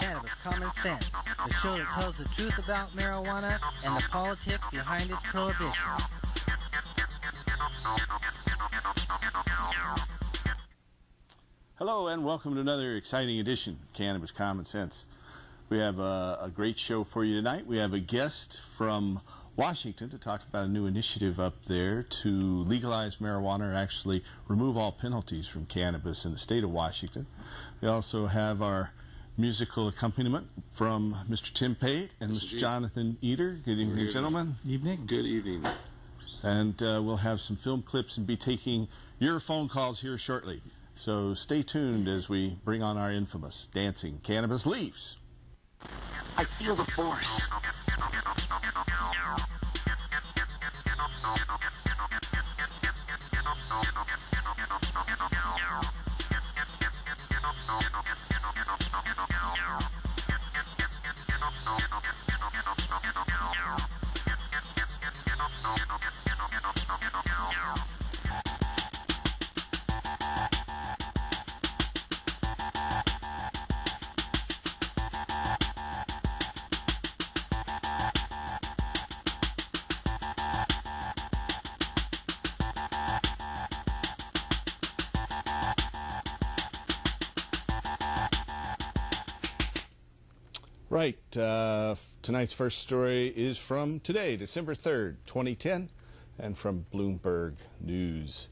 Cannabis Common Sense, the show that tells the truth about marijuana and the politics behind its prohibition. Hello and welcome to another exciting edition of Cannabis Common Sense. We have a great show for you tonight. We have a guest from Washington to talk about a new initiative up there to legalize marijuana, or actually remove all penalties from cannabis in the state of Washington. We also have our musical accompaniment from Mr. Tim Pate and Mr. Jonathan Eder. Good evening, gentlemen. Evening. Good evening. And we'll have some film clips and be taking your phone calls here shortly. So stay tuned as we bring on our infamous Dancing Cannabis Leaves. I feel the force. Right. Tonight's first story is from today, December 3rd, 2010, and from Bloomberg News.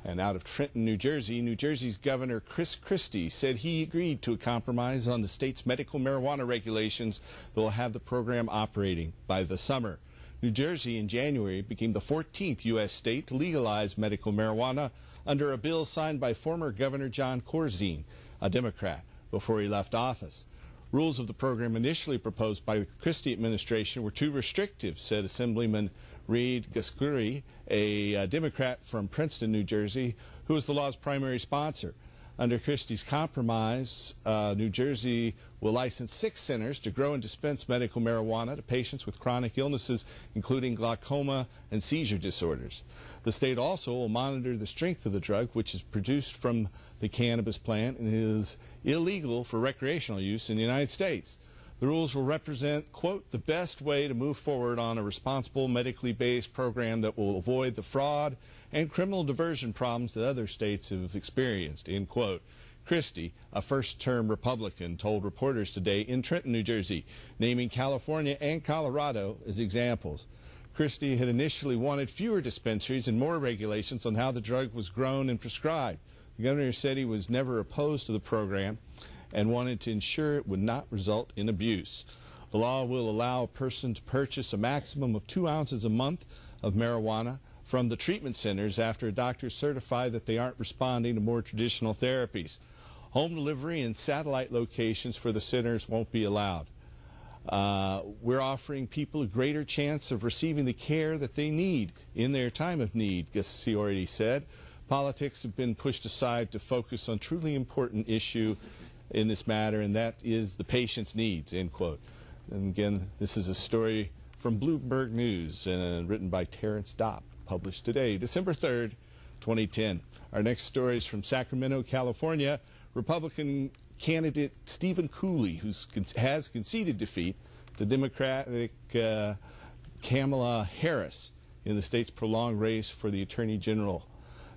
And out of Trenton, New Jersey's Governor Chris Christie said he agreed to a compromise on the state's medical marijuana regulations that will have the program operating by the summer. New Jersey in January became the 14th U.S. state to legalize medical marijuana under a bill signed by former Governor John Corzine, a Democrat, before he left office. Rules of the program initially proposed by the Christie administration were too restrictive, said Assemblyman Reed Gascuri, a Democrat from Princeton, New Jersey, who was the law's primary sponsor. Under Christie's compromise, New Jersey will license 6 centers to grow and dispense medical marijuana to patients with chronic illnesses, including glaucoma and seizure disorders. The state also will monitor the strength of the drug, which is produced from the cannabis plant and is illegal for recreational use in the United States. The rules will represent, quote, the best way to move forward on a responsible, medically based program that will avoid the fraud and criminal diversion problems that other states have experienced, end quote. Christie, a first-term Republican, told reporters today in Trenton, New Jersey, naming California and Colorado as examples. Christie had initially wanted fewer dispensaries and more regulations on how the drug was grown and prescribed. The governor said he was never opposed to the program and wanted to ensure it would not result in abuse. The law will allow a person to purchase a maximum of 2 ounces a month of marijuana from the treatment centers after a doctor certifies that they aren't responding to more traditional therapies. Home delivery and satellite locations for the centers won't be allowed. We're offering people a greater chance of receiving the care that they need in their time of need, Gasciordi said. Politics have been pushed aside to focus on truly important issue in this matter, and that is the patient's needs, end quote. And again, this is a story from Bloomberg News written by Terrence Dopp, published today, December 3rd, 2010. Our next story is from Sacramento, California. Republican candidate Stephen Cooley, who has conceded defeat to Democratic Kamala Harris in the state's prolonged race for the Attorney General.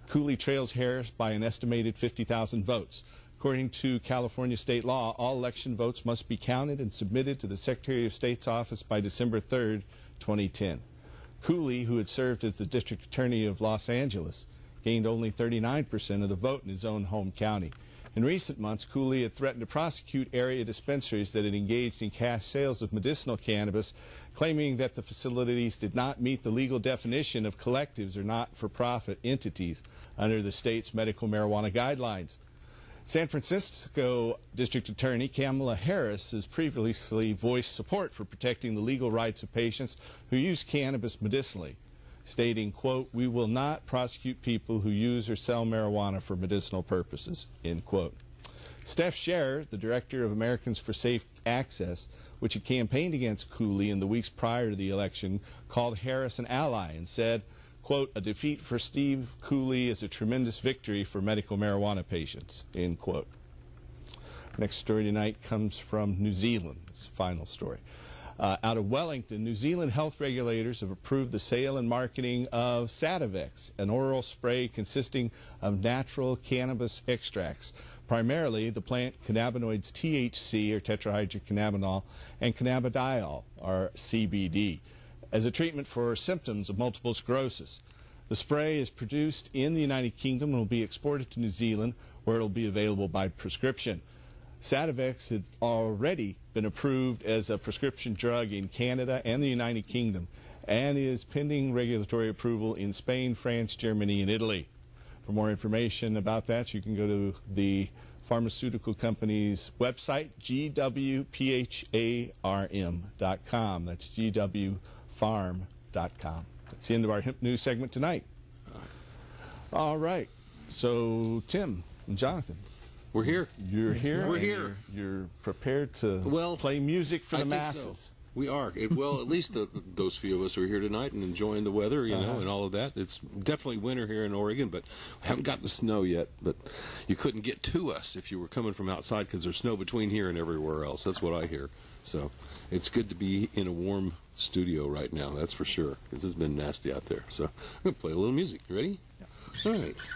Cooley trails Harris by an estimated 50,000 votes. According to California state law, all election votes must be counted and submitted to the Secretary of State's office by December 3rd, 2010. Cooley, who had served as the district attorney of Los Angeles, gained only 39% of the vote in his own home county. In recent months, Cooley had threatened to prosecute area dispensaries that had engaged in cash sales of medicinal cannabis, claiming that the facilities did not meet the legal definition of collectives or not-for-profit entities under the state's medical marijuana guidelines. San Francisco District Attorney Kamala Harris has previously voiced support for protecting the legal rights of patients who use cannabis medicinally, stating, quote, we will not prosecute people who use or sell marijuana for medicinal purposes, end quote. Steph Scherer, the director of Americans for Safe Access, which had campaigned against Cooley in the weeks prior to the election, called Harris an ally and said, quote, a defeat for Steve Cooley is a tremendous victory for medical marijuana patients, end quote. Next story tonight comes from New Zealand. It's the final story. Out of Wellington, New Zealand health regulators have approved the sale and marketing of Sativex, an oral spray consisting of natural cannabis extracts, primarily the plant cannabinoids THC, or tetrahydrocannabinol, and cannabidiol, or CBD, as a treatment for symptoms of multiple sclerosis. The spray is produced in the United Kingdom and will be exported to New Zealand, where it will be available by prescription. Sativex had already been approved as a prescription drug in Canada and the United Kingdom and is pending regulatory approval in Spain, France, Germany, and Italy. For more information about that, you can go to the pharmaceutical company's website, gwpharm.com. That's gwpharm.com. That's the end of our hemp news segment tonight. All right. So, Tim and Jonathan. We're here. You're here. We're here. You're prepared to play music for the masses. So. We are. Well, at least those few of us who are here tonight and enjoying the weather, you know, and all of that. It's definitely winter here in Oregon, but we haven't got the snow yet. But you couldn't get to us if you were coming from outside because there's snow between here and everywhere else. That's what I hear. So it's good to be in a warm studio right now, that's for sure, because it's been nasty out there. So I'm going to play a little music. You ready? Yeah. All right.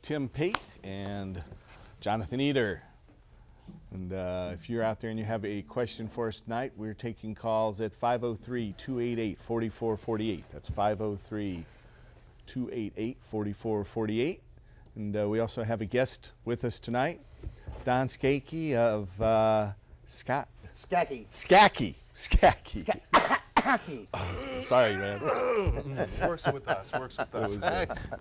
Tim Pate and Jonathan Eder. And if you're out there and you have a question for us tonight, we're taking calls at 503-288-4448. That's 503-288-4448. And we also have a guest with us tonight, Don Skakey of Skacky. Skacky. Sorry, man. Works with us.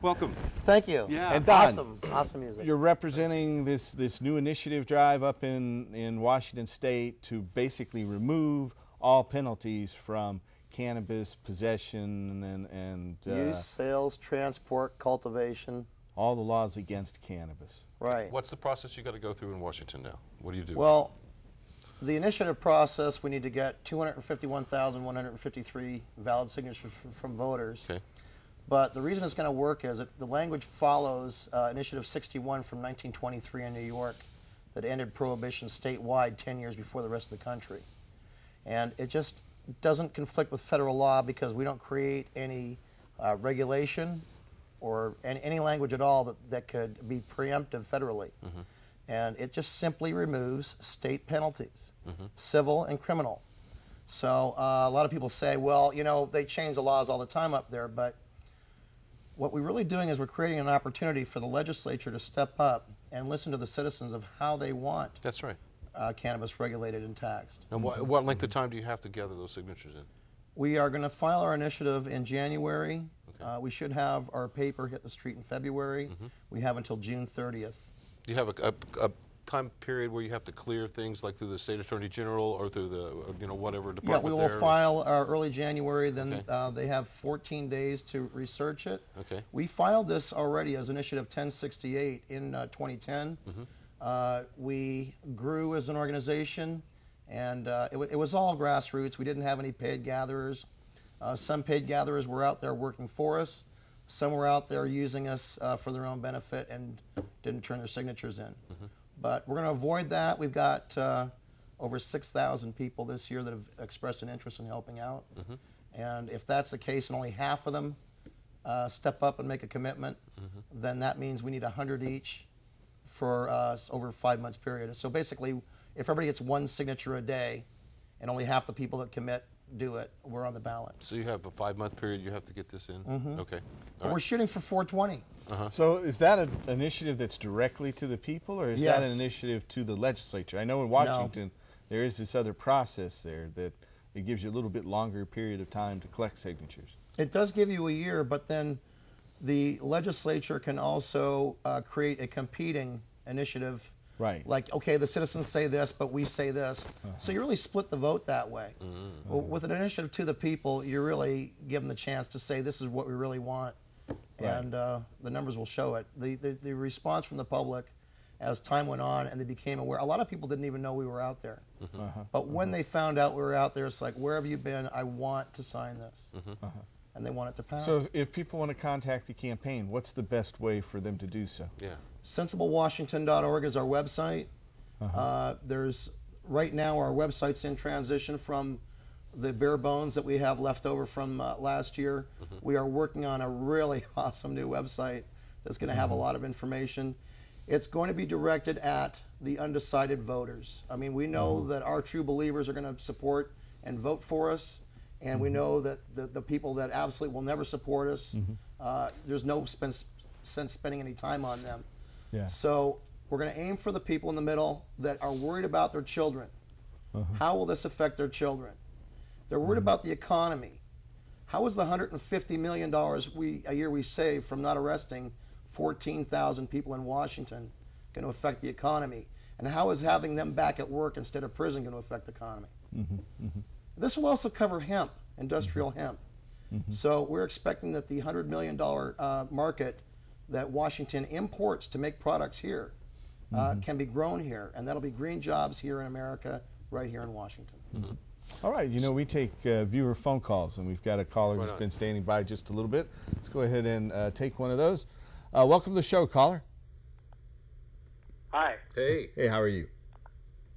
Welcome. Thank you. Yeah. And Don, Awesome music. you're representing this new initiative drive up in Washington State to basically remove all penalties from cannabis possession and Use, sales, transport, cultivation. all the laws against cannabis. Right. What's the process you got to go through in Washington now? What do you do? Well, the initiative process, we need to get 251,153 valid signatures from voters. Okay. But the reason it's going to work is that the language follows Initiative 61 from 1923 in New York that ended prohibition statewide 10 years before the rest of the country. And it just doesn't conflict with federal law because we don't create any regulation or any language at all that could be preemptive federally. And it just simply removes state penalties, civil and criminal. So a lot of people say, well, you know, they change the laws all the time up there, but what we're really doing is we're creating an opportunity for the legislature to step up and listen to the citizens of how they want That's right. Cannabis regulated and taxed. And what length of time do you have to gather those signatures in? We are going to file our initiative in January. We should have our paper hit the street in February. We have until June 30th. Do you have a time period where you have to clear things like through the state attorney general or through the whatever department? Yeah, we will there? file early January. Then Okay. they have 14 days to research it. Okay. We filed this already as Initiative 1068 in 2010. We grew as an organization, and it was all grassroots. We didn't have any paid gatherers. Some paid gatherers were out there working for us. Some were out there using us for their own benefit and didn't turn their signatures in. But we're going to avoid that. We've got over 6,000 people this year that have expressed an interest in helping out. And if that's the case and only half of them step up and make a commitment, then that means we need 100 each for over a 5 months period. So basically, if everybody gets one signature a day and only half the people that commit do it, we're on the ballot. So you have a 5-month period you have to get this in? Okay. But we're shooting for 420. So is that an initiative that's directly to the people, or is that Yes. an initiative to the legislature? I know in Washington there is this other process there that it gives you a little bit longer period of time to collect signatures. It does give you a year, but then the legislature can also create a competing initiative. Right. Like, okay, the citizens say this, but we say this. So you really split the vote that way. Well, with an initiative to the people, you really give them the chance to say this is what we really want. And the numbers will show it. The response from the public as time went on and they became aware, a lot of people didn't even know we were out there. But when they found out we were out there, it's like, where have you been? I want to sign this. And they want it to pass. So if people want to contact the campaign, what's the best way for them to do so? Yeah. SensibleWashington.org is our website. There's right now our website's in transition from the bare bones that we have left over from last year. We are working on a really awesome new website that's going to have a lot of information. It's going to be directed at the undecided voters. I mean, we know that our true believers are going to support and vote for us, and we know that the people that absolutely will never support us, there's no sense spending any time on them. Yeah. So we're going to aim for the people in the middle that are worried about their children. How will this affect their children? They're worried about the economy. How is the $150 million a year we save from not arresting 14,000 people in Washington going to affect the economy? And how is having them back at work instead of prison going to affect the economy? This will also cover hemp, industrial hemp. So we're expecting that the $100 million market that Washington imports to make products here can be grown here, and that'll be green jobs here in America, right here in Washington. All right, you know, we take viewer phone calls, and we've got a caller Why who's not? been standing by just a little bit. Let's go ahead and take one of those. Welcome to the show, caller. Hi. Hey. Hey, how are you?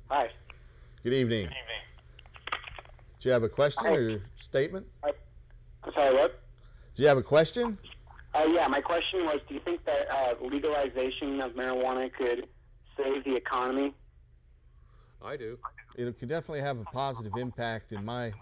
Hi. Good evening. Do you have a question or statement? I'm sorry, what? Do you have a question? Yeah, my question was, do you think that legalization of marijuana could save the economy? I do. It could definitely have a positive impact, in my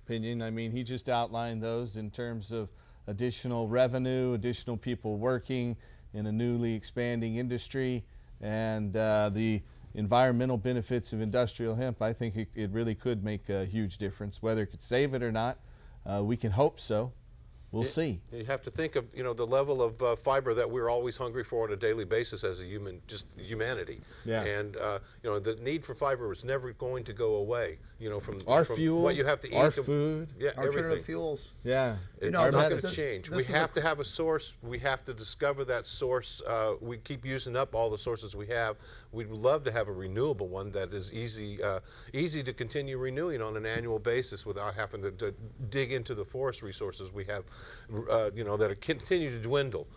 opinion. I mean, he just outlined those in terms of additional revenue, additional people working in a newly expanding industry, and the environmental benefits of industrial hemp. I think it really could make a huge difference. Whether it could save it or not, we can hope so. We'll see. You have to think of, the level of fiber that we're always hungry for on a daily basis as a humanity. Yeah. And the need for fiber is never going to go away. From fuel, what you have to eat, our food, Alternative everything. fuels. Yeah, It's not going to change. We have to have a source. We have to discover that source. We keep using up all the sources we have. We'd love to have a renewable one that is easy to continue renewing on an annual basis without having to dig into the forest resources we have, that continue to dwindle.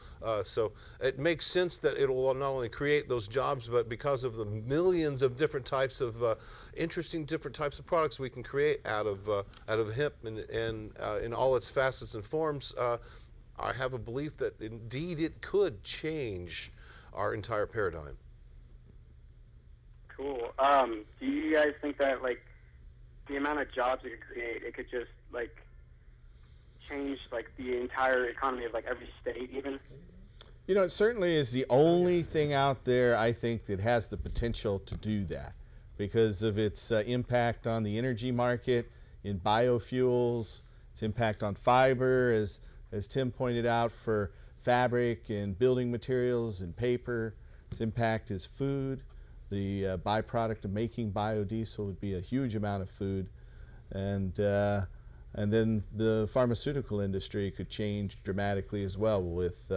So it makes sense that it will not only create those jobs, but because of the millions of different types of interesting different types of products we can create out of hemp and in all its facets and forms, I have a belief that indeed it could change our entire paradigm. Cool. Do you guys think that, like, the amount of jobs it could create, it could just, like, change, like, the entire economy of, like, every state even? It certainly is the only thing out there, I think, that has the potential to do that because of its impact on the energy market, in biofuels, its impact on fiber, as Tim pointed out, for fabric and building materials and paper. Its impact is food. The byproduct of making biodiesel would be a huge amount of food. And then the pharmaceutical industry could change dramatically as well with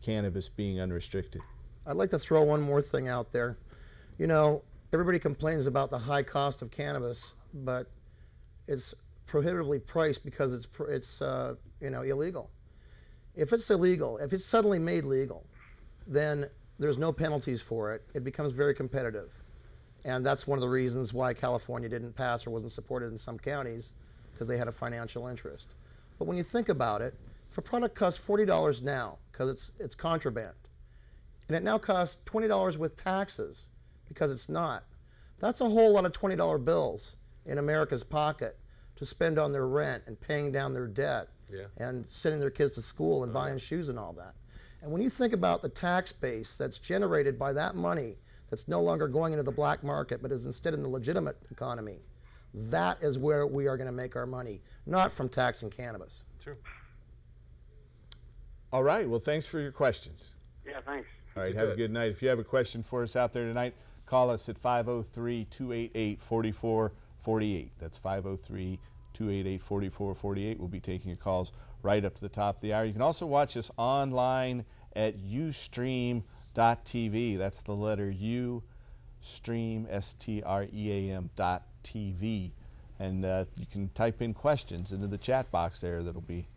cannabis being unrestricted. I'd like to throw one more thing out there. Everybody complains about the high cost of cannabis, but it's prohibitively priced because it's illegal. If it's illegal, if it's suddenly made legal, then there's no penalties for it. It becomes very competitive. And that's one of the reasons why California didn't pass or wasn't supported in some counties, because they had a financial interest. But when you think about it, if a product costs $40 now because it's contraband, and it now costs $20 with taxes because it's not, that's a whole lot of $20 bills in America's pocket to spend on their rent and paying down their debt and sending their kids to school and buying shoes and all that. And when you think about the tax base that's generated by that money that's no longer going into the black market but is instead in the legitimate economy, that is where we are going to make our money, not from taxing cannabis. True. All right, well, thanks for your questions. Yeah, thanks. All right, have a good night. If you have a question for us out there tonight, call us at 503-288-4448. That's 503-288-4448. We'll be taking your calls right up to the top of the hour. You can also watch us online at ustream.tv. That's the letter U, stream, STREAM.tv. And you can type in questions into the chat box there that'll be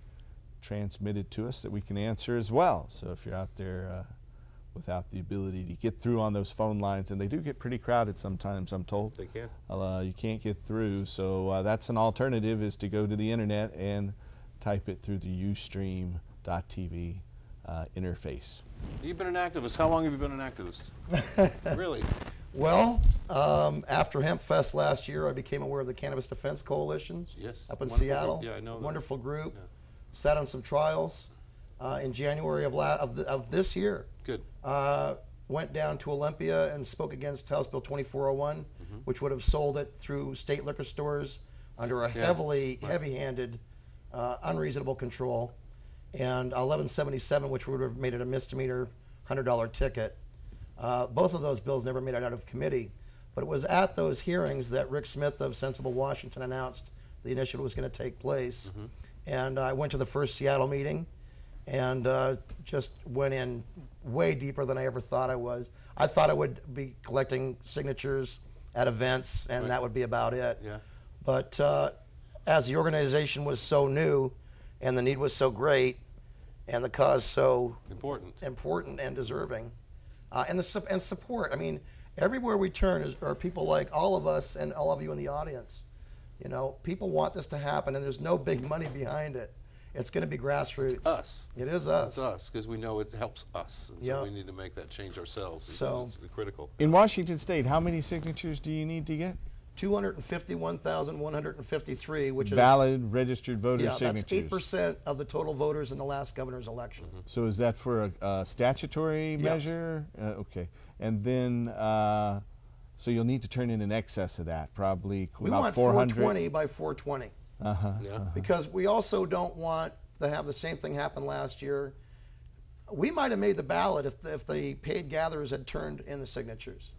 transmitted to us that we can answer as well. So if you're out there without the ability to get through on those phone lines, and they do get pretty crowded sometimes, I'm told. They can. You can't get through, so that's an alternative, is to go to the internet and type it through the ustream.tv interface. You've been an activist. How long have you been an activist? Really? Well, after Hemp Fest last year, I became aware of the Cannabis Defense Coalition up in Seattle. Yeah, I know that. Wonderful group. Yeah. Sat on some trials in January of this year. Good. Went down to Olympia and spoke against House Bill 2401, which would have sold it through state liquor stores under a heavy-handed, unreasonable control, and 1177, which would have made it a misdemeanor $100 ticket. Both of those bills never made it out of committee, but it was at those hearings that Rick Smith of Sensible Washington announced the initiative was going to take place. And I went to the first Seattle meeting and just went in way deeper than I ever thought I was. I thought I would be collecting signatures at events, and that would be about it. Yeah. But as the organization was so new and the need was so great and the cause so important and deserving, and support. I mean, everywhere we turn are people like all of us and all of you in the audience. People want this to happen, and there's no big money behind it. It's going to be grassroots. It's us. It is us. It's us, because we know it helps us. And Yeah. so we need to make that change ourselves. So it's critical. In Washington State, how many signatures do you need to get? 251,153, which is valid registered voter signatures. That's 8% of the total voters in the last governor's election. So is that for a statutory measure? Okay. And then, so you'll need to turn in excess of that, probably We about want 400. 420 by 420. Yeah. Because we also don't want to have the same thing happen last year. We might have made the ballot if the paid gatherers had turned in the signatures.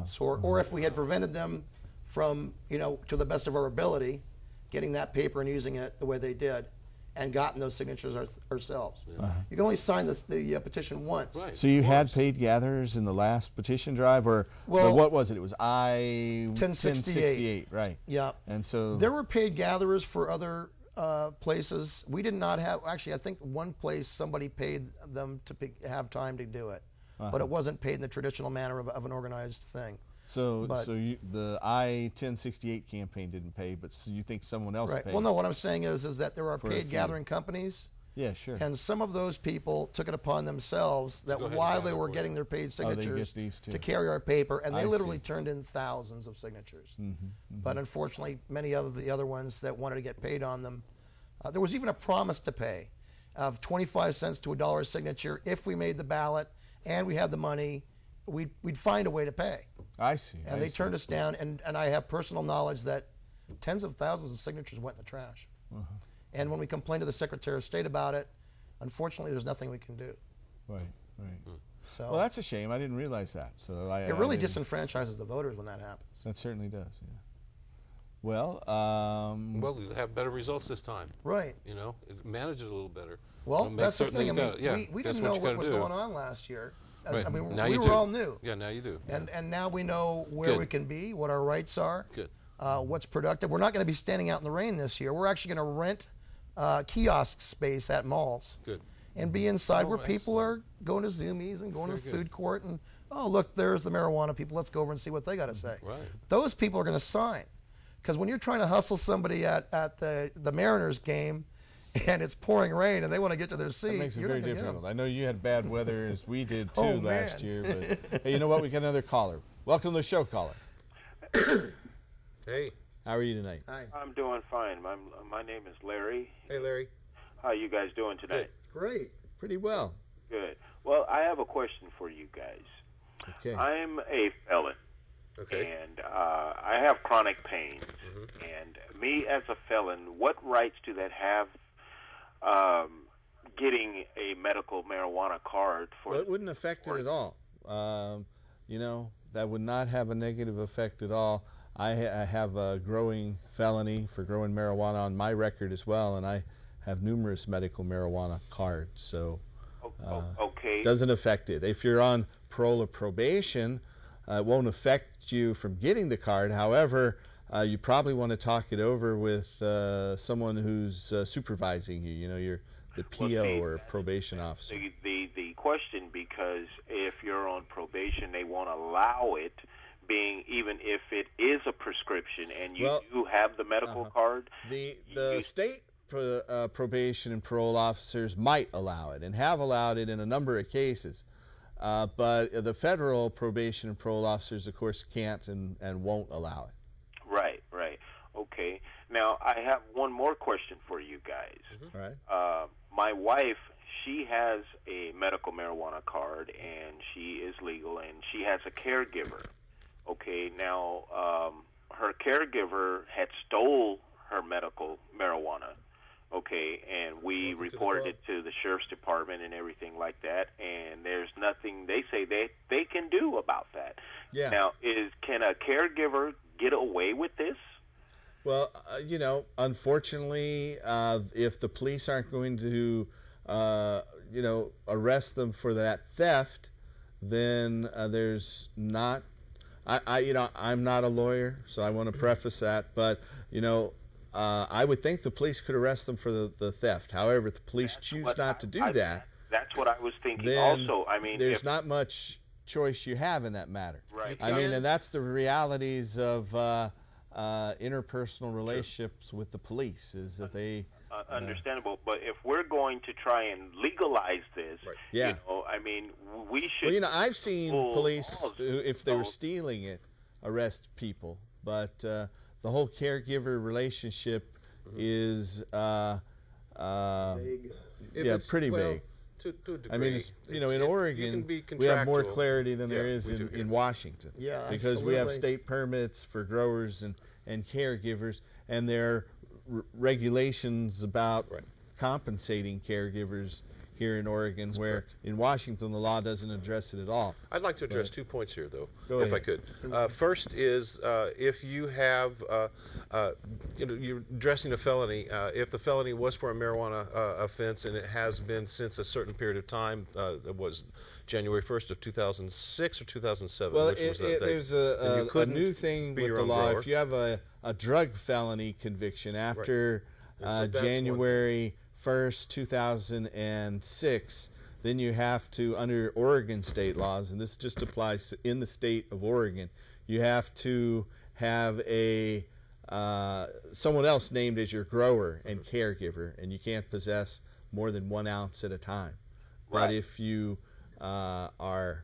So, or if we had prevented them from, to the best of our ability, getting that paper and using it the way they did, and gotten those signatures ourselves. You can only sign the petition once. Right. So you had paid gatherers in the last petition drive, or what was it? It was I-1068, right? Yeah. And so there were paid gatherers for other places. We did not have, actually, I think one place somebody paid them to have time to do it, but it wasn't paid in the traditional manner of an organized thing. So the I-1068 campaign didn't pay, but you think someone else paid? Well, no, what I'm saying is that there are paid gathering companies. Yeah, sure. And some of those people took it upon themselves that while they were getting their paid signatures to carry our paper, and they literally turned in thousands of signatures. But unfortunately, many of the other ones that wanted to get paid on them, there was even a promise to pay of 25 cents to $1 a signature if we made the ballot and we had the money. We'd find a way to pay. I see. And they turned us down, and I have personal knowledge that tens of thousands of signatures went in the trash. And when we complained to the Secretary of State about it, unfortunately, there's nothing we can do. Right. So well, that's a shame. I didn't realize that. So it really disenfranchises the voters when that happens. That certainly does. Yeah. Well, well, we have better results this time. Right. Manage it a little better. Well, that's the thing. I mean, we didn't know what was going on last year. Right. I mean, now we were all new. Yeah, now you do. And now we know where we can be, what our rights are, what's productive. We're not going to be standing out in the rain this year. We're actually going to rent kiosk space at malls. And be inside where people are going to Zoomies and going to the food court and, oh, look, there's the marijuana people. Let's go over and see what they got to say. Right. Those people are going to sign. Because when you're trying to hustle somebody at the Mariners game, and it's pouring rain, and they want to get to their seat. That makes it very difficult. I know you had bad weather, as we did too last year. But hey, you know what? We got another caller. Welcome to the show, caller. Hey, how are you tonight? Hi. I'm doing fine. My name is Larry. Hey, Larry. How are you guys doing tonight? Good. Great. Pretty well. Good. Well, I have a question for you guys. Okay. I'm a felon. Okay. And I have chronic pains. And me as a felon, what rights do that have? Getting a medical marijuana card for it wouldn't affect it at all. That would not have a negative effect at all. I have a growing felony for growing marijuana on my record as well, and I have numerous medical marijuana cards, so okay, doesn't affect it. If you're on parole or probation, it won't affect you from getting the card. However, you probably want to talk it over with someone who's supervising you. The PO or probation officer. The question, because if you're on probation, they won't allow it, even if it is a prescription and you do have the medical card. The state probation and parole officers might allow it and have allowed it in a number of cases. But the federal probation and parole officers, of course, can't and won't allow it. Right. Okay. Now, I have one more question for you guys. All right. My wife, she has a medical marijuana card, and she is legal, and she has a caregiver. Okay. Now, her caregiver had stole her medical marijuana. Okay, and we reported it to the sheriff's department and everything like that, and there's nothing they say they can do about that. Yeah. Now, can a caregiver get away with this? Well, unfortunately, if the police aren't going to, arrest them for that theft, then there's not. I'm not a lawyer, so I want to preface that, but I would think the police could arrest them for the theft. However, if the police choose not to do that, that's what I was thinking. Then also, I mean, there's not much choice you have in that matter. Right. I mean, and that's the realities of interpersonal relationships with the police, is that they understandable. But if we're going to try and legalize this, Yeah. you know, I mean, we should. Well, you know, I've seen pull police, laws. if they were stealing it, arrest people. But the whole caregiver relationship is Vague. pretty vague. To a degree. I mean, you know, in you Oregon, can be we have more contractual. clarity than there Yeah, is we do, in Washington. Yeah, because we have absolutely. state permits for growers and caregivers, and there are regulations about compensating caregivers here in Oregon, where in Washington the law doesn't address it at all. I'd like to address 2 points here, though, Go if I ahead. could. First is if you have, you know, you're addressing a felony. If the felony was for a marijuana offense and it has been since a certain period of time, it was January 1st of 2006 or 2007. Well, which was that date? there's And you a couldn't new thing be with your the own law. grower. If you have a drug felony conviction after And so that's one January 1st, 2006, then you have to, under Oregon state laws, and this just applies in the state of Oregon, you have to have a someone else named as your grower and caregiver, and you can't possess more than 1 ounce at a time. But Right. if you are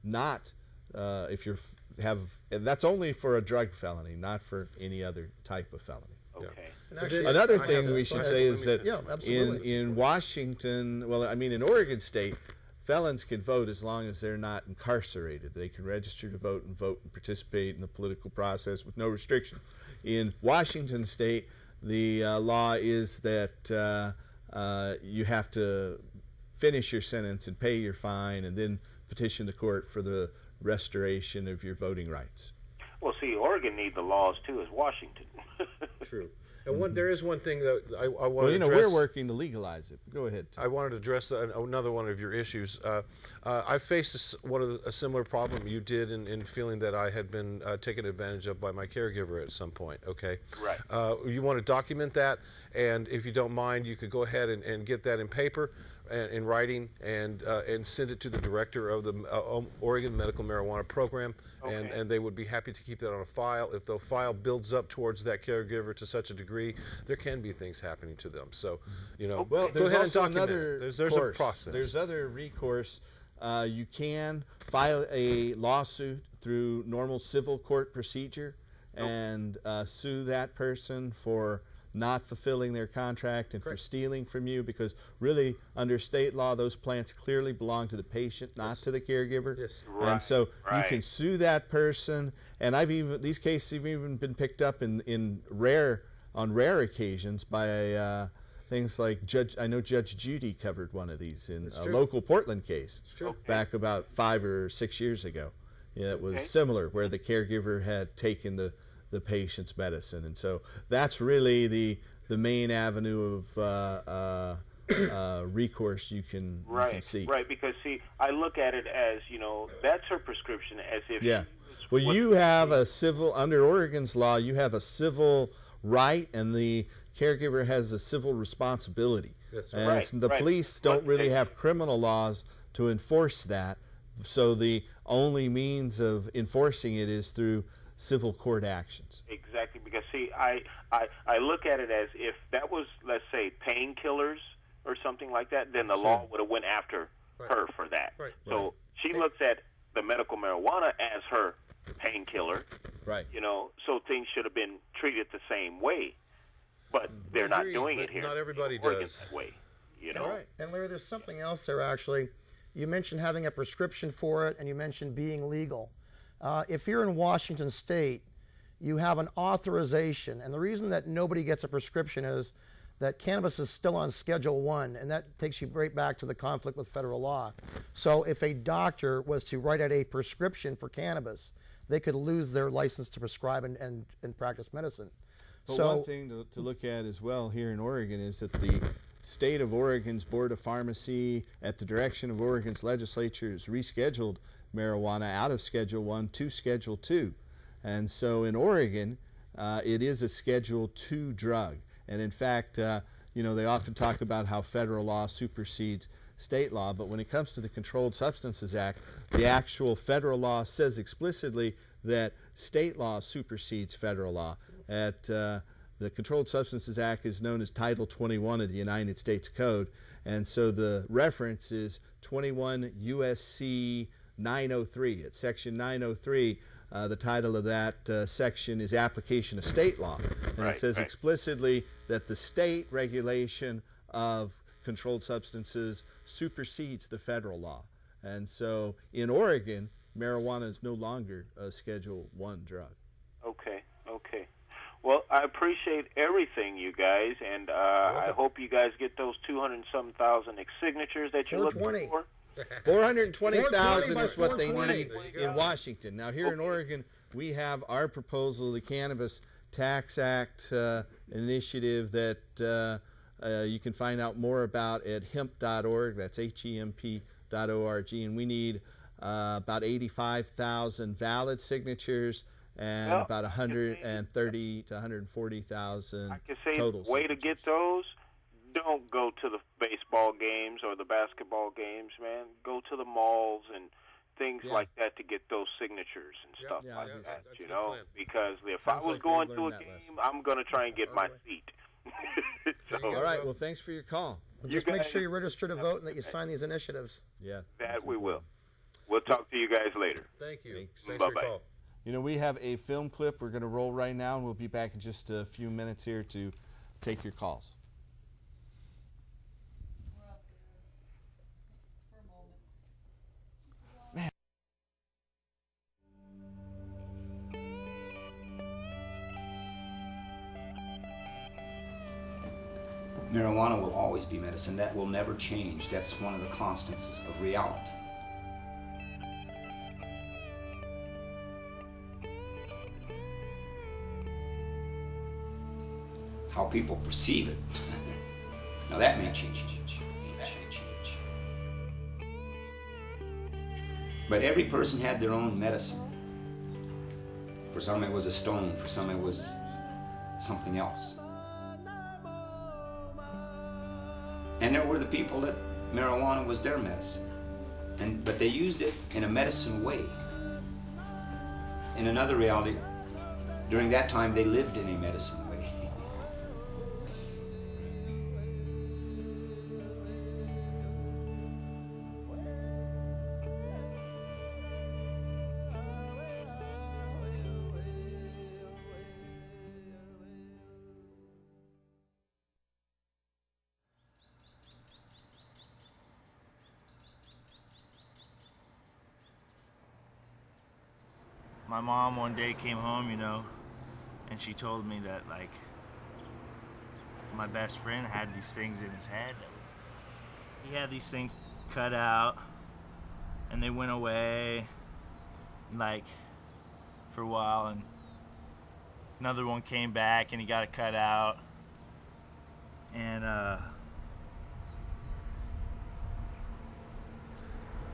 not, if you have, and that's only for a drug felony, not for any other type of felony. Okay. And actually, Another I have thing to- we go should ahead. say is that Yeah, absolutely. in Washington, well, I mean in Oregon State, felons can vote as long as they're not incarcerated. They can register to vote and participate in the political process with no restriction. In Washington State, the law is that you have to finish your sentence and pay your fine and then petition the court for the restoration of your voting rights. Well, see, Oregon need the laws too as Washington. True. And there is one thing that I want Well, to you know, address. we're working to legalize it. Go ahead, Tim. I wanted to address another one of your issues. I faced a similar problem you did in feeling that I had been taken advantage of by my caregiver at some point, okay? Right. You want to document that, and if you don't mind, you could go ahead and get that in paper, and in writing, and send it to the director of the Oregon Medical Marijuana Program, Okay. and they would be happy to keep that on a file. If the file builds up towards that caregiver to such a degree, there can be things happening to them. So, you know, Well, go there's ahead and also document another it. There's course. a process. There's other recourse. You can file a lawsuit through normal civil court procedure and sue that person for not fulfilling their contract and for stealing from you, because really under state law those plants clearly belong to the patient, not to the caregiver. Yes. And so you Right. can sue that person, and these cases have even been picked up on rare occasions by things like I know Judge Judy covered one of these in a true. local Portland case true. back about 5 or 6 years ago. Yeah, it was Okay. similar, where the caregiver had taken the patient's medicine, and so that's really the main avenue of recourse you can see. Right, because see, I look at it as, you know, that's her prescription, as if Yeah. she was Well, what- you have a civil, under Oregon's law, you have a civil right, and the caregiver has a civil responsibility. Yes, and right, the right. police don't But really they- have criminal laws to enforce that, so the only means of enforcing it is through civil court actions. Exactly, because see, I look at it as if that was, let's say, painkillers or something like that, then the law would have went after her for that. Right. So she looks at the medical marijuana as her painkiller, Right. you know, so things should have been treated the same way. But they're not agree, doing but it here. not everybody in Oregon does. that way, you know. Right. And Larry, there's something else there actually. You mentioned having a prescription for it, and you mentioned being legal. If you're in Washington State, you have an authorization, and the reason that nobody gets a prescription is that cannabis is still on Schedule 1, and that takes you right back to the conflict with federal law. So if a doctor was to write out a prescription for cannabis, they could lose their license to prescribe and practice medicine. But So one thing to look at as well here in Oregon is that the state of Oregon's Board of Pharmacy, at the direction of Oregon's legislature, has rescheduled marijuana out of Schedule 1 to Schedule 2. And so in Oregon, it is a Schedule 2 drug. And in fact, you know, they often talk about how federal law supersedes state law, but when it comes to the Controlled Substances Act, the actual federal law says explicitly that state law supersedes federal law. At the Controlled Substances Act is known as Title 21 of the United States Code, and so the reference is 21 U.S.C. 903. It's Section 903. The title of that section is Application of State Law, and it says explicitly that the state regulation of controlled substances supersedes the federal law. And so in Oregon, marijuana is no longer a Schedule I drug. Okay. Well, I appreciate everything, you guys, and I hope you guys get those 200-some thousand signatures that you're looking for. 420,000 is what they need in Washington. Now, here in Oregon, we have our proposal, the Cannabis Tax Act initiative that you can find out more about at hemp.org. That's HEMP.org. And we need about 85,000 valid signatures and about 130 to 140,000 I can say total the way signatures. to get those, don't go to the baseball games or the basketball games, man. Go to the malls and things like that to get those signatures and stuff like that, you know? Because if I was going to a game, I'm going to try and get my seat. All right, well, thanks for your call. Well, just make sure you register to vote and that you sign these initiatives. Yeah. That we will. We'll talk to you guys later. Thank you. Thanks. For your call. You know, we have a film clip we're going to roll right now, and we'll be back in just a few minutes here to take your calls. Marijuana will always be medicine. That will never change. That's one of the constants of reality. How people perceive it, now that may change. But every person had their own medicine. For some it was a stone, for some it was something else. And there were the people that marijuana was their medicine. But they used it in a medicine way. In another reality, during that time they lived in a medicine way. My mom one day came home, you know, and she told me that, like, my best friend had these things in his head. He had these things cut out, and they went away, like, for a while, and another one came back, and he got it cut out, and,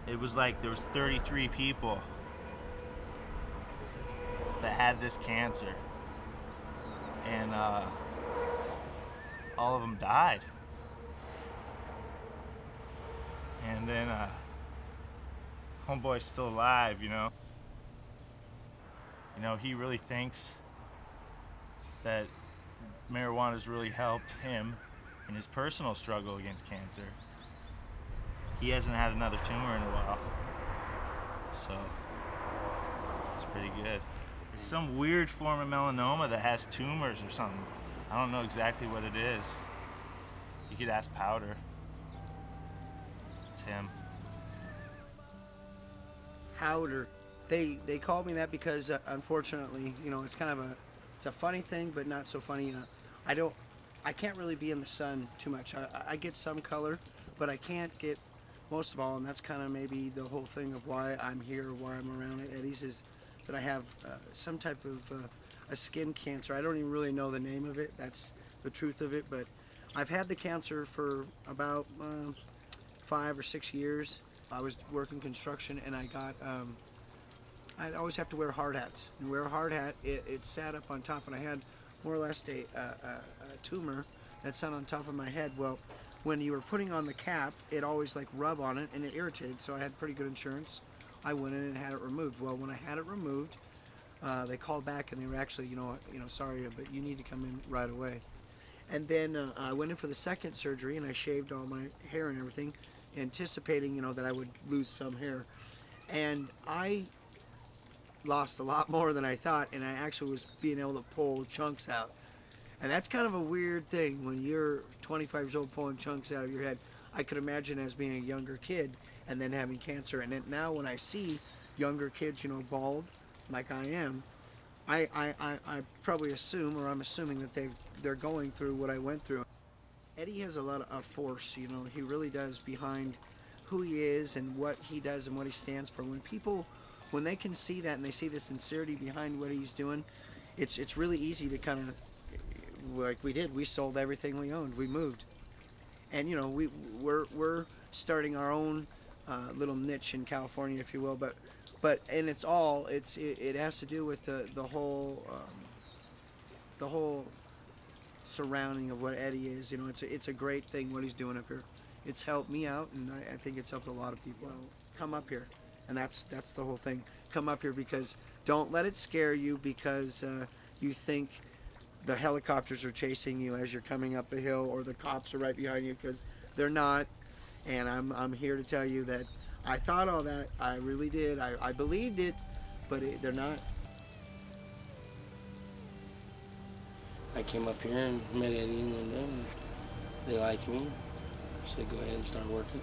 it was like there was 33 people that had this cancer, and all of them died. And then homeboy's still alive, you know. He really thinks that marijuana's really helped him in his personal struggle against cancer. He hasn't had another tumor in a while, so it's pretty good. It's some weird form of melanoma that has tumors or something. I don't know exactly what it is. You could ask Powder. It's him. Powder. They called me that because unfortunately, you know, it's kind of it's a funny thing, but not so funny. I can't really be in the sun too much. I get some color, but I can't get most of all, and that's kind of maybe the whole thing of why I'm here, why I'm around at Eddie's, is that I have some type of a skin cancer. I don't even really know the name of it. That's the truth of it. But I've had the cancer for about 5 or 6 years. I was working construction, and I got, I'd always have to wear hard hats. And wear a hard hat, it sat up on top, and I had more or less a tumor that sat on top of my head. Well, when you were putting on the cap, it always like rub on it, and it irritated, so I had pretty good insurance. I went in and had it removed. Well, when I had it removed, They called back and they were actually, sorry, but you need to come in right away. And then I went in for the second surgery and I shaved all my hair and everything, anticipating, that I would lose some hair. And I lost a lot more than I thought, and I actually was being able to pull chunks out. And that's kind of a weird thing when you're 25 years old pulling chunks out of your head. I could imagine as being a younger kid and then having cancer. And then now when I see younger kids, bald like I am, I probably assume, or I'm assuming that they're going through what I went through. Eddie has a lot of force, he really does, behind who he is and what he does and what he stands for. When they can see that and they see the sincerity behind what he's doing, it's really easy to kind of, like we did, we sold everything we owned, we moved. And we're starting our own little niche in California, if you will, but and it has to do with the whole surrounding of what Eddie is. It's a great thing what he's doing up here. It's helped me out, and I think it's helped a lot of people out. Come up here, and that's the whole thing. Come up here, because don't let it scare you because you think the helicopters are chasing you as you're coming up the hill, or the cops are right behind you, because they're not. And I'm here to tell you that I thought all that. I really did. I believed it, but they're not. I came up here and met Eddie and Linda, and they liked me. Said go ahead and start working.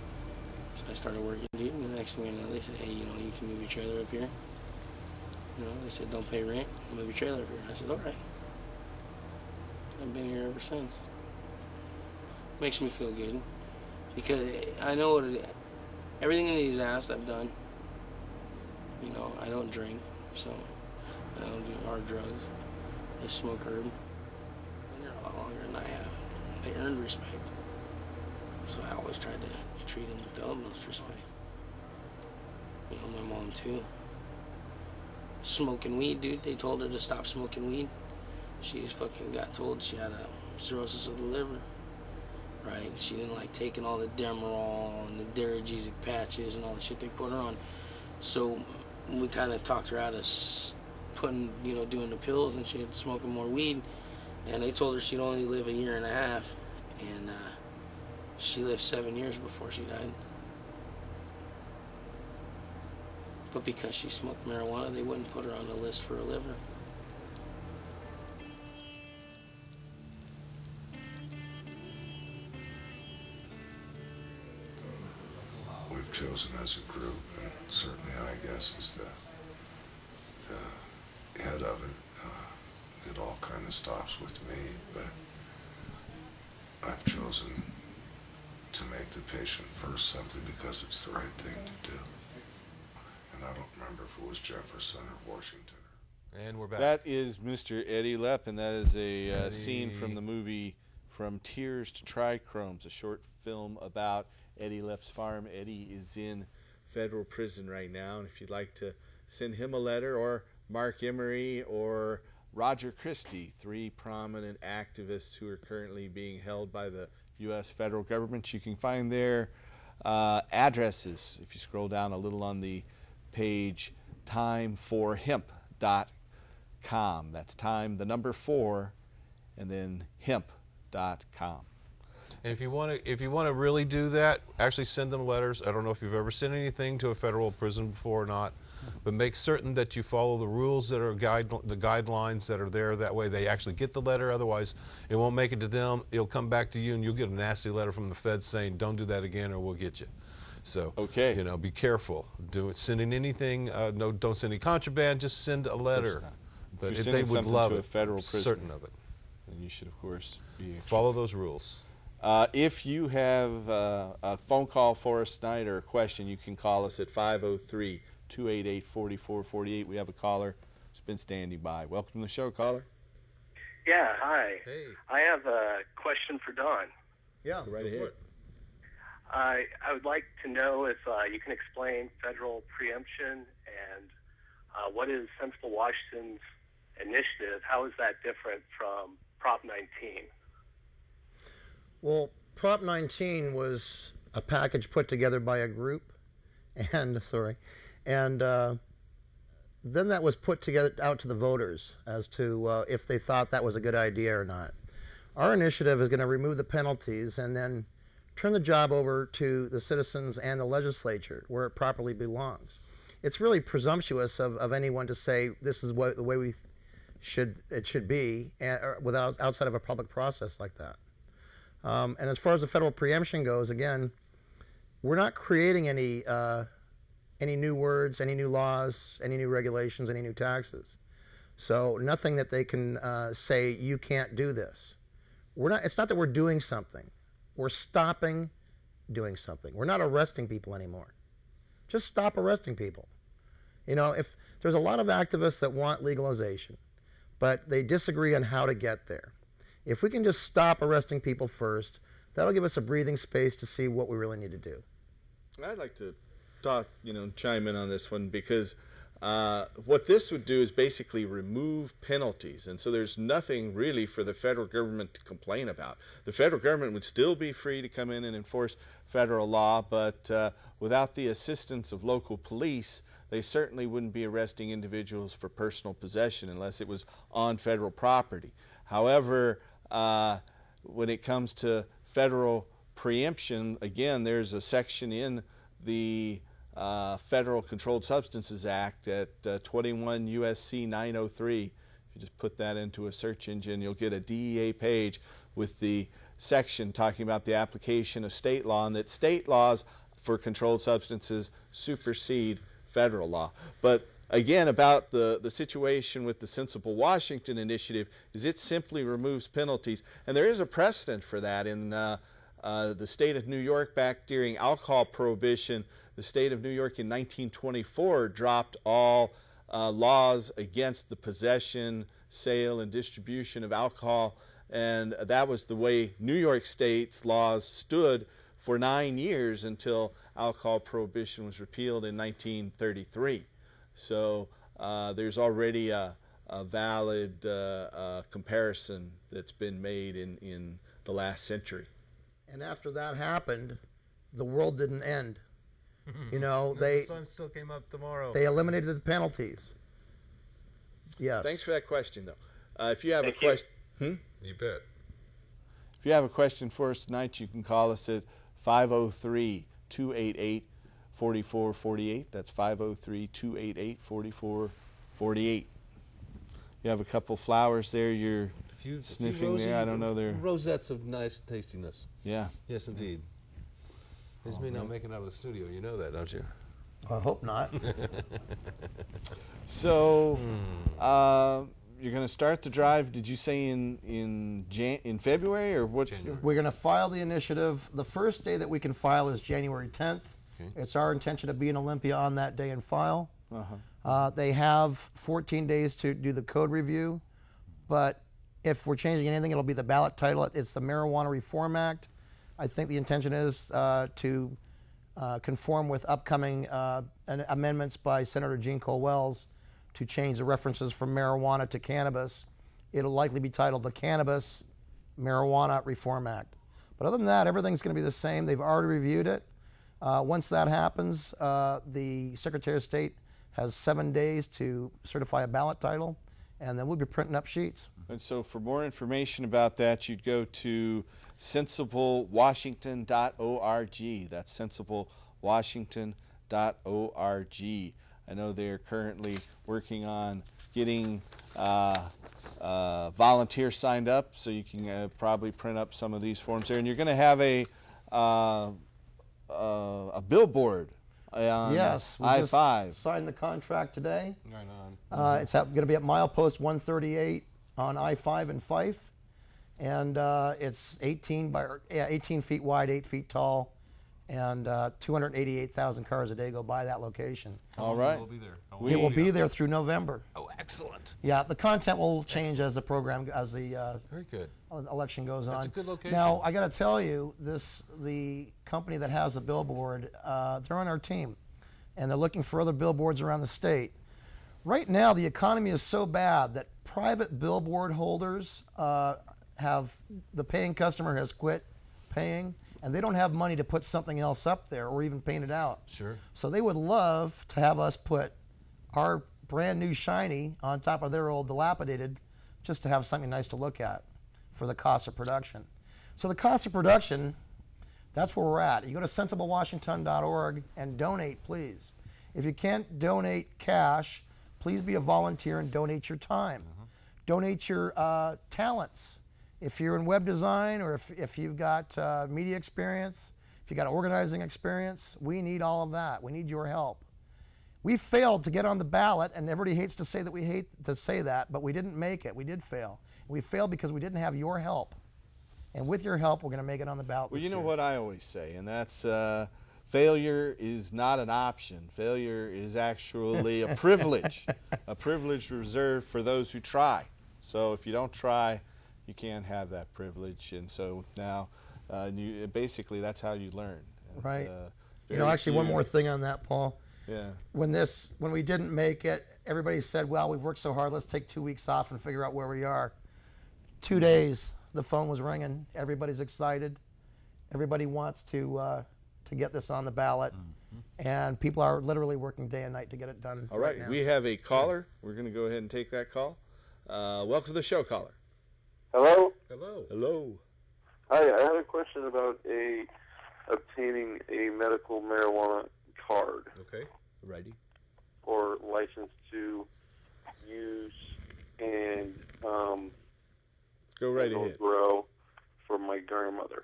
So I started working, dude, and the next thing you know, they said, hey, you can move your trailer up here. They said don't pay rent, move your trailer up here. I said, all right. I've been here ever since. Makes me feel good because I know everything that he's asked I've done. I don't drink, so I don't do hard drugs. I smoke herb. Been here a lot longer than I have. They earned respect, so I always tried to treat them with the utmost respect. My mom too. Smoking weed, dude. They told her to stop smoking weed. She just fucking got told she had a cirrhosis of the liver, right? She didn't like taking all the Demerol and the Daragesic patches and all the shit they put her on. So we kind of talked her out of putting, doing the pills, and she had smoking more weed. And they told her she'd only live 1.5 years, and she lived 7 years before she died. But because she smoked marijuana, they wouldn't put her on the list for a liver. We've chosen as a group, and certainly I guess is the head of it. It all kind of stops with me, but I've chosen to make the patient first simply because it's the right thing to do. And I don't remember if it was Jefferson or Washington. And we're back. That is Mr. Eddie Lepp, and that is a scene from the movie From Tears to Trichromes, a short film about Eddie Lepp's farm. Eddie is in federal prison right now, and if you'd like to send him a letter, or Mark Emery or Roger Christie, 3 prominent activists who are currently being held by the U.S. federal government, you can find their addresses if you scroll down a little on the page, timeforhemp.com. That's time, the number 4, and then hemp.com. And if you want to really do that, actually send them letters. I don't know if you've ever sent anything to a federal prison before or not, but make certain that you follow the rules that are the guidelines that are there. That way they actually get the letter. Otherwise, it won't make it to them. It'll come back to you, and you'll get a nasty letter from the feds saying, "Don't do that again, or we'll get you." So, okay, be careful. Sending anything. No, don't send any contraband. Just send a letter. But if they would love to it. A federal prison, certain of it. Then you should, of course, follow those rules. If you have a phone call for us tonight or a question, you can call us at 503-288-4448. We have a caller who's been standing by. Welcome to the show, caller. Yeah, hi. Hey. I have a question for Don. Yeah, go right ahead. I would like to know if you can explain federal preemption and what is Sensible Washington's initiative. How is that different from Prop 19? Well, Prop 19 was a package put together by a group, and then that was put together out to the voters as to if they thought that was a good idea or not. Our initiative is going to remove the penalties and then turn the job over to the citizens and the legislature where it properly belongs. It's really presumptuous of anyone to say this is the way it should be, without outside of a public process like that. And as far as the federal preemption goes, again, we're not creating any new words, any new laws, any new regulations, any new taxes. So nothing that they can say you can't do this. It's not that we're doing something. We're stopping doing something. We're not arresting people anymore. Just stop arresting people. You know, if there's a lot of activists that want legalization, but they disagree on how to get there. If we can just stop arresting people first, that'll give us a breathing space to see what we really need to do. I'd like to chime in on this one, because what this would do is basically remove penalties, and so there's nothing really for the federal government to complain about. The federal government would still be free to come in and enforce federal law, but without the assistance of local police, they certainly wouldn't be arresting individuals for personal possession unless it was on federal property. However, when it comes to federal preemption, again, there's a section in the Federal Controlled Substances Act at 21 U.S.C. 903. If you just put that into a search engine, you'll get a DEA page with the section talking about the application of state law, and that state laws for controlled substances supersede federal law. But again, about the situation with the Sensible Washington initiative is it simply removes penalties, and there is a precedent for that in the state of New York. Back during alcohol prohibition, the state of New York in 1924 dropped all laws against the possession, sale, and distribution of alcohol, and that was the way New York State's laws stood for 9 years until alcohol prohibition was repealed in 1933. So there's already a valid comparison that's been made in the last century. And after that happened, the world didn't end. You know, the sun still came up tomorrow. They eliminated the penalties. Yes. Thanks for that question, though. If you have a question, You bet. If you have a question for us tonight, you can call us at 503-288-4448. That's 503-288-4448. You have a couple flowers there you're sniffing there. I don't know. They're rosettes of nice tastiness. Yeah. Yes, indeed. This may not make it out of the studio. You know that, don't you? I hope not. So, you're going to start the drive. Did you say in February, or what's? We're going to file the initiative. The first day that we can file is January 10th. Okay. It's our intention to be in Olympia on that day and file. They have 14 days to do the code review, but if we're changing anything, it'll be the ballot title. It's the Marijuana Reform Act. I think the intention is to conform with upcoming amendments by Senator Gene Cole-Wells to change the references from marijuana to cannabis. It'll likely be titled the Cannabis Marijuana Reform Act. But other than that, everything's going to be the same. They've already reviewed it. Once that happens, the Secretary of State has 7 days to certify a ballot title, and then we'll be printing up sheets. And so for more information about that, you'd go to sensiblewashington.org. That's sensiblewashington.org. I know they're currently working on getting volunteers signed up, so you can probably print up some of these forms there. And you're going to have a billboard on yes, we I-5. Just signed the contract today. Right on. It's going to be at milepost 138 on I-5 in Fife, and it's 18 feet wide, 8 feet tall, and 288,000 cars a day go by that location. All right. We'll be there. It will be there through November. Oh, excellent. Yeah, the content will change as the program, as the very good election goes on. That's a good location. Now, I got to tell you, the company that has the billboard, they're on our team, and they're looking for other billboards around the state. Right now, the economy is so bad that private billboard holders the paying customer has quit paying, and they don't have money to put something else up there or even paint it out. Sure. So they would love to have us put our brand new shiny on top of their old dilapidated, just to have something nice to look at for the cost of production. So the cost of production, that's where we're at. You go to sensiblewashington.org and donate, please. If you can't donate cash, please be a volunteer and donate your time. Donate your talents. If you're in web design, or if you've got media experience, if you've got organizing experience, we need all of that. We need your help. We failed to get on the ballot, and everybody hates to say that we hate to say that, but we didn't make it. We did fail. We failed because we didn't have your help. And with your help, we're going to make it on the ballot. Well, this you know year. what I always say, and that's failure is not an option. Failure is actually a privilege reserved for those who try. So if you don't try, you can't have that privilege. And so now, basically, that's how you learn. And, right. You know, actually, one more thing on that, Paul. Yeah. When we didn't make it, everybody said, well, we've worked so hard, let's take 2 weeks off and figure out where we are. 2 days, the phone was ringing. Everybody's excited. Everybody wants to get this on the ballot. And people are literally working day and night to get it done. All right, now. we have a caller. We're going to go ahead and take that call. Welcome to the show, caller. Hello? Hello. Hello. Hi, I have a question about obtaining a medical marijuana card. Okay. Righty. Or license to use and go right ahead. Grow for my grandmother.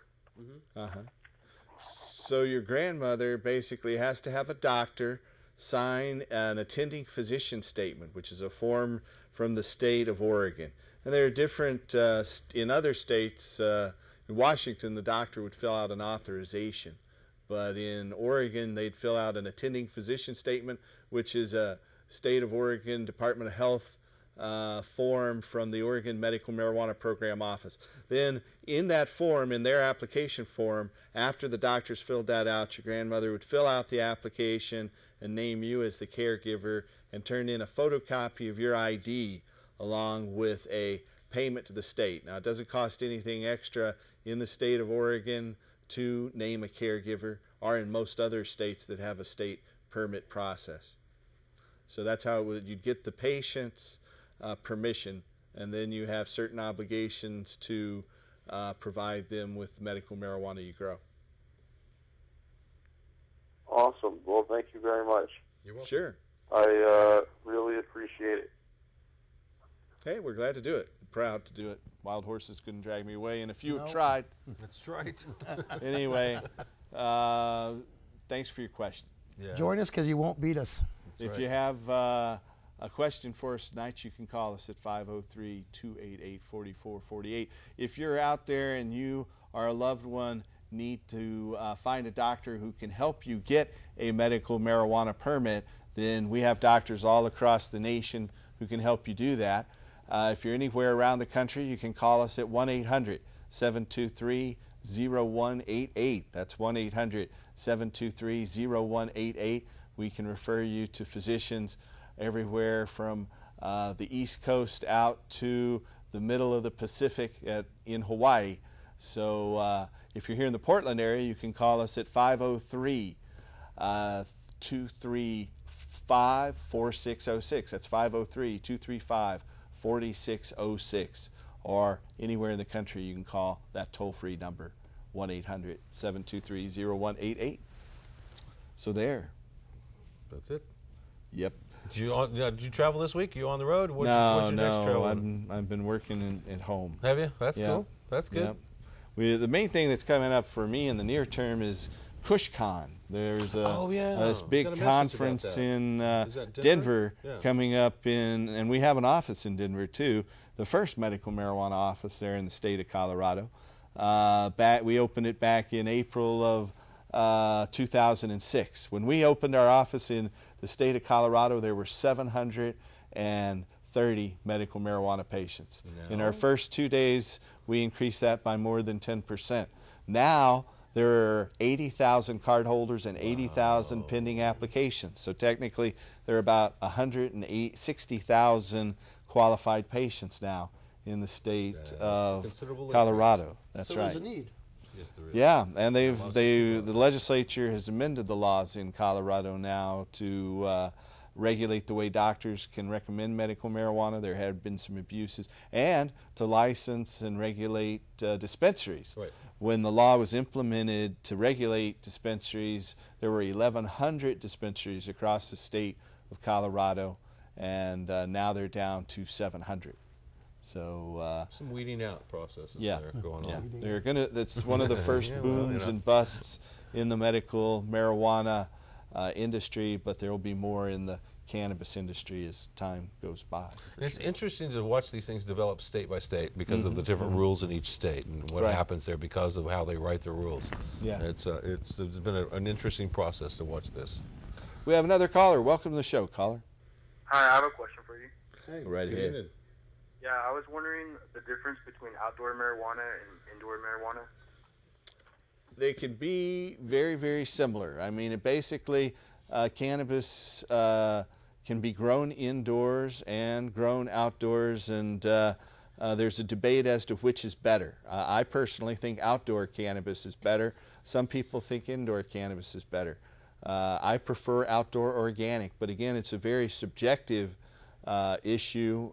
Uh-huh. So your grandmother basically has to have a doctor sign an attending physician statement, which is a form from the state of Oregon. And there are different, in other states, in Washington, the doctor would fill out an authorization. But in Oregon, they'd fill out an attending physician statement, which is a state of Oregon Department of Health form from the Oregon Medical Marijuana Program office. Then in that form, in their application form, after the doctor's filled that out, your grandmother would fill out the application and name you as the caregiver and turn in a photocopy of your ID along with a payment to the state. Now, it doesn't cost anything extra in the state of Oregon to name a caregiver, or in most other states that have a state permit process. So that's how you'd get the patient's permission, and then you have certain obligations to provide them with medical marijuana you grow. Awesome. Well, thank you very much. You're welcome. Sure. I really appreciate it. Okay, we're glad to do it. Proud to do it. Wild horses couldn't drag me away, and a few have No. tried. That's right. Anyway, thanks for your question. Yeah. Join us because you won't beat us. If you have a question for us tonight, you can call us at 503-288-4448. If you're out there and you or a loved one need to find a doctor who can help you get a medical marijuana permit, then we have doctors all across the nation who can help you do that. If you're anywhere around the country, you can call us at 1-800-723-0188. That's 1-800-723-0188. We can refer you to physicians everywhere from the East Coast out to the middle of the Pacific in Hawaii. So if you're here in the Portland area, you can call us at 503-235-4606. That's 503-235-4606. Or anywhere in the country, you can call that toll-free number, 1-800-723-0188. So there. That's it. Yep. Did you travel this week? You on the road? What's your next travel? I've been working at home. Have you? That's Yeah. cool. That's good. Yep. The main thing that's coming up for me in the near term is KushCon. There's this big conference in Denver coming up and we have an office in Denver too. The first medical marijuana office there in the state of Colorado. We opened it back in April of 2006. When we opened our office in the state of Colorado, there were 730 medical marijuana patients. No. In our first 2 days, we increased that by more than 10%. Now, there are 80,000 cardholders and 80,000 pending applications. So technically, there are about 160,000 qualified patients now in the state of Colorado. That's right. There's a need. Yes, there is. Yeah, and the legislature has amended the laws in Colorado now to regulate the way doctors can recommend medical marijuana. There have been some abuses, and to license and regulate dispensaries. Right. When the law was implemented to regulate dispensaries, there were 1,100 dispensaries across the state of Colorado, and now they're down to 700. So some weeding out processes yeah, there going on. They're gonna. That's one of the first Yeah, well, booms and busts in the medical marijuana industry, but there will be more in the cannabis industry as time goes by. And it's interesting to watch these things develop state by state because of the different rules in each state and what happens there because of how they write their rules. Yeah, it's been an interesting process to watch this. We have another caller. Welcome to the show, caller. Hi, I have a question for you. Hey, right ahead. Yeah, I was wondering the difference between outdoor marijuana and indoor marijuana. They could be very, very similar. I mean, basically, cannabis can be grown indoors and grown outdoors, and there's a debate as to which is better. I personally think outdoor cannabis is better. Some people think indoor cannabis is better. I prefer outdoor organic, but again, it's a very subjective issue.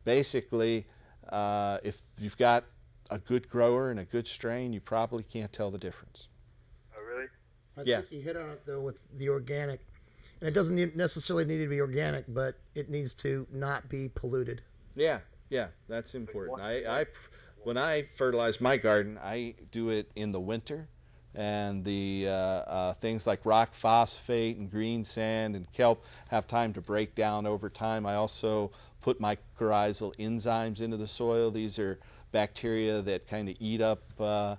Basically, if you've got a good grower and a good strain, you probably can't tell the difference. Oh, really? I think you hit on it, though, with the organic. And it doesn't necessarily need to be organic, but it needs to not be polluted. Yeah, that's important. When I fertilize my garden, I do it in the winter, and the things like rock phosphate and green sand and kelp have time to break down over time. I also put mycorrhizal enzymes into the soil. These are bacteria that kind of eat up the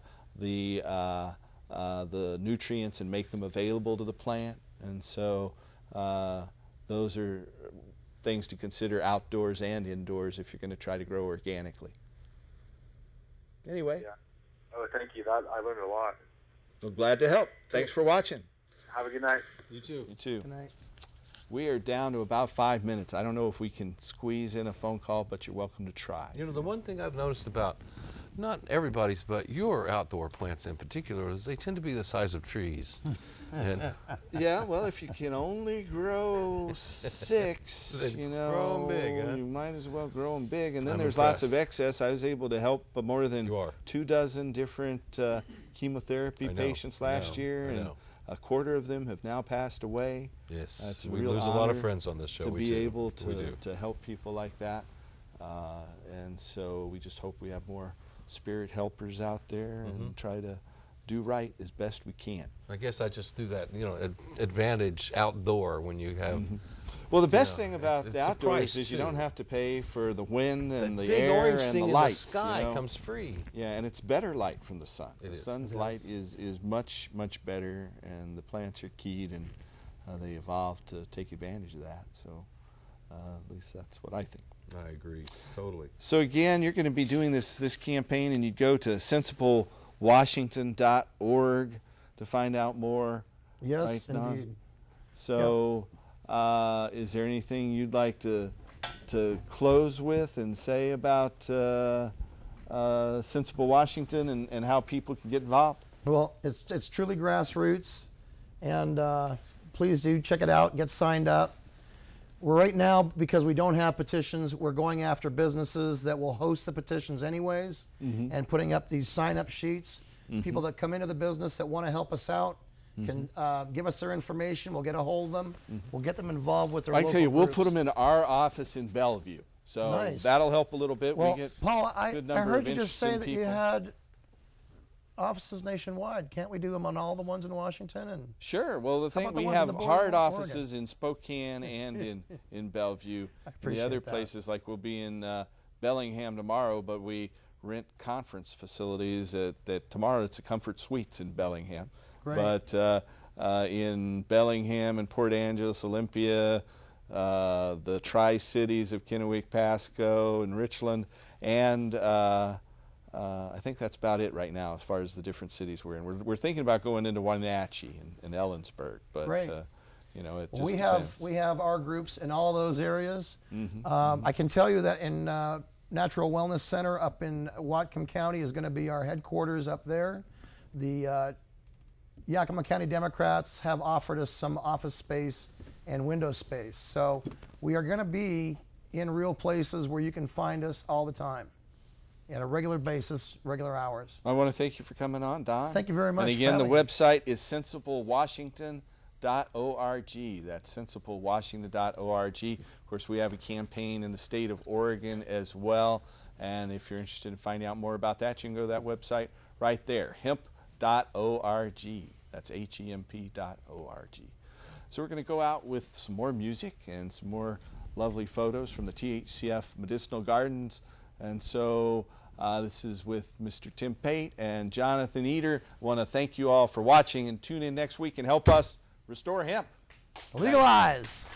nutrients and make them available to the plant, and so those are things to consider outdoors and indoors if you're going to try to grow organically. Anyway. Yeah. Oh, thank you. I learned a lot. Well, glad to help. Thanks for watching. Have a good night. You too. You too. Good night. We are down to about 5 minutes. I don't know if we can squeeze in a phone call, but you're welcome to try. You know, the one thing I've noticed about not everybody's, but your outdoor plants in particular, is they tend to be the size of trees. And yeah, well, if you can only grow 6, you know, grow 'em big, huh? you might as well grow them big. And then I'm there's lots of impressed. excess. I was able to help more than 24 different chemotherapy patients last year, and a quarter of them have now passed away. Yes, It's a we real lose a lot of honor friends on this show. to We be do. able We do. to help people like that, and so we just hope we have more spirit helpers out there and try to do right as best we can. I guess I just threw that, you know, advantage outdoor when you have. Well, the best thing about it's the a outdoors price, is you too. don't have to pay for the wind and the big air orange and thing the in lights. the sky you know? comes free. Yeah, and it's better light from the sun. The is. sun's It light is much, much better, and the plants are keyed, and they evolved to take advantage of that. So at least that's what I think. I agree, totally. So again, you're going to be doing this campaign, and you go to sensiblewashington.org to find out more. Yes, right, Don? indeed. So is there anything you'd like to close with and say about Sensible Washington and how people can get involved? Well, it's truly grassroots, and please do check it out, get signed up. Right now, because we don't have petitions, we're going after businesses that will host the petitions anyways, and putting up these sign-up sheets. People that come into the business that want to help us out can give us their information. We'll get a hold of them. We'll get them involved with their local I tell you, we'll groups. put them in our office in Bellevue. So Nice. that'll help a little bit. Well, we get Paul, a good I number heard of you just say interested that you people. had offices nationwide. Can't we do them on all the ones in Washington? And Sure. Well, the thing about the we ones on have the border hard of Oregon? offices in Spokane and in Bellevue. The appreciate other that. places, like we'll be in Bellingham tomorrow, but we rent conference facilities at tomorrow. It's a Comfort Suites in Bellingham. Great. But in Bellingham and Port Angeles, Olympia, the Tri-Cities of Kennewick, Pasco, and Richland, and I think that's about it right now as far as the different cities we're in. We're thinking about going into Wenatchee and Ellensburg, but Great. you know, it just we depends. have our groups in all those areas. Mm-hmm. I can tell you that in Natural Wellness Center up in Whatcom County is going to be our headquarters up there. The Yakima County Democrats have offered us some office space and window space. So we are going to be in real places where you can find us all the time, at a regular basis, regular hours. I want to thank you for coming on, Don. Thank you very much. And again, the for having me. website is sensiblewashington.org. That's sensiblewashington.org. Of course, we have a campaign in the state of Oregon as well. And if you're interested in finding out more about that, you can go to that website right there, hemp.org. That's HEMP.org. So we're going to go out with some more music and some more lovely photos from the THCF Medicinal Gardens. And so this is with Mr. Tim Pate and Jonathan Eder. I want to thank you all for watching, and tune in next week and help us restore hemp. Legalize.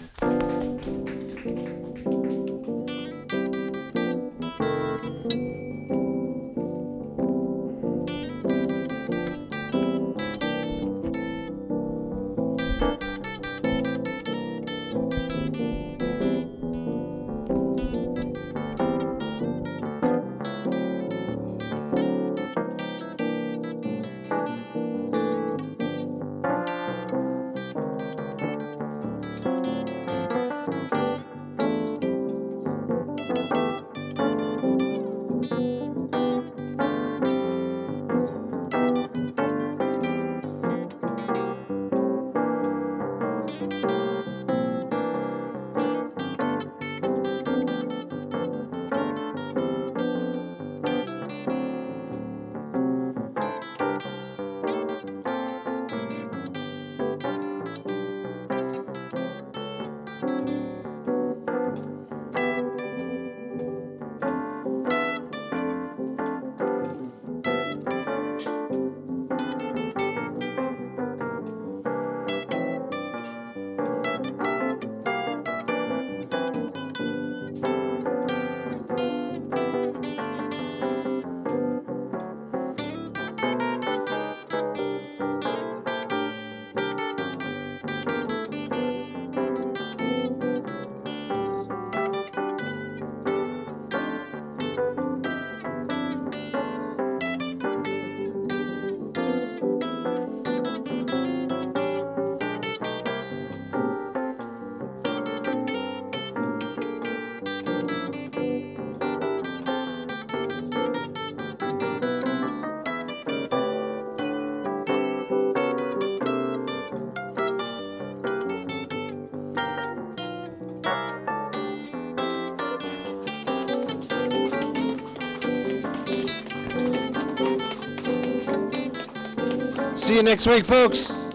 See you next week, folks.